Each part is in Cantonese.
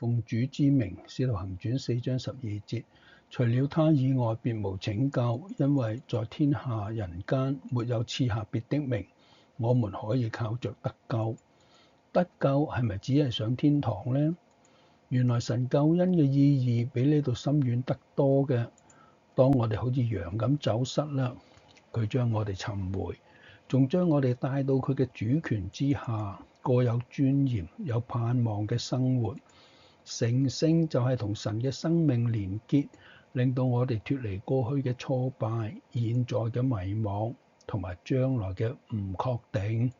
奉主之名，使徒行傳4章12節，除了他以外，別無拯救，因為在天下人間沒有賜下別的名，我們可以靠着得救。得救係咪只係上天堂呢？原來神救恩嘅意義比呢度深遠得多嘅。當我哋好似羊咁走失啦，佢將我哋尋回，仲將我哋帶到佢嘅主權之下，過有尊嚴、有盼望嘅生活。成聖就係同神嘅生命連結，令到我哋脫離過去嘅挫敗、現在嘅迷惘同埋將來嘅唔確定。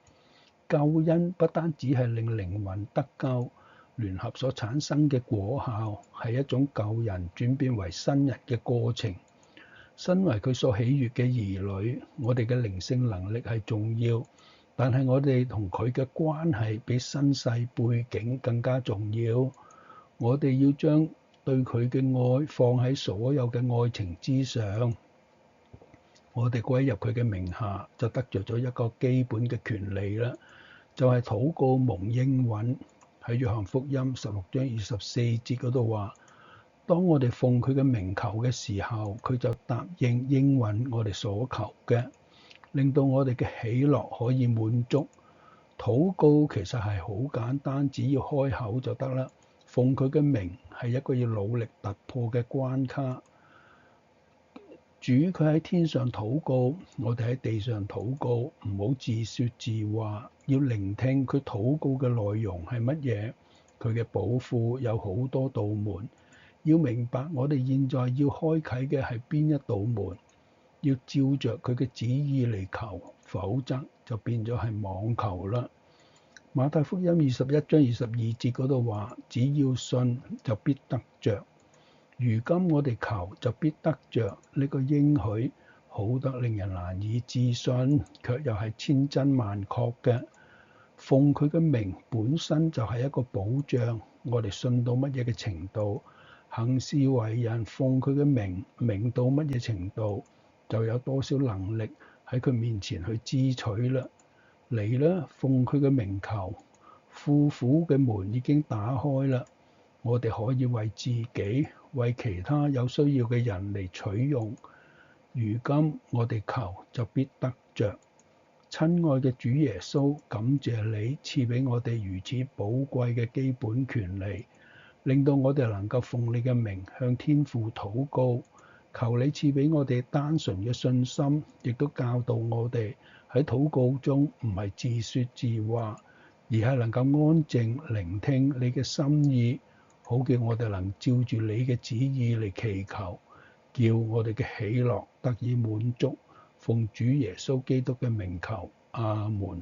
救恩不單只係令靈魂得救，聯合所產生嘅果效係一種舊人轉變為新人嘅過程。身為佢所喜悅嘅兒女，我哋嘅靈性能力係重要，但係我哋同佢嘅關係比身世背景更加重要。我哋要將對佢嘅愛放喺所有嘅愛情之上。我哋歸入佢嘅名下，就得着咗一個基本嘅權利啦，就係禱告蒙應允。喺約翰福音16章24節嗰度話，當我哋奉佢嘅名求嘅時候，佢就答應應允我哋所求嘅，令到我哋嘅喜樂可以滿足。禱告其實係好簡單，只要開口就得啦。奉佢嘅名係一個要努力突破嘅關卡。主佢喺天上禱告，我哋喺地上禱告，唔好自說自話，要聆聽佢禱告嘅內容係乜嘢。佢嘅寶庫有好多道門，要明白我哋現在要開啟嘅係邊一道門，要照着佢嘅旨意嚟求，否則就變咗係妄求啦。馬太福音21章22節嗰度話，只要信就必得着。如今我哋求就必得着，呢個應許好得令人難以置信，卻又係千真萬確嘅。奉佢嘅名本身就係一個保障，我哋信到乜嘢嘅程度，行事為人奉佢嘅名，明到乜嘢程度，就有多少能力喺佢面前去支取啦。嚟啦，奉佢嘅名求，庫府嘅門已經打開啦，我哋可以為自己、為其他有需要嘅人嚟取用。如今我哋求就必得着。親愛嘅主耶穌，感謝你賜俾我哋如此寶貴嘅基本權利，令到我哋能夠奉你嘅名向天父禱告。求你賜俾我哋單純嘅信心，亦都教導我哋喺禱告中唔係自說自話，而係能夠安靜聆聽你嘅心意，好叫我哋能照住你嘅旨意嚟祈求，叫我哋嘅喜樂得以滿足。奉主耶穌基督嘅名求，阿門。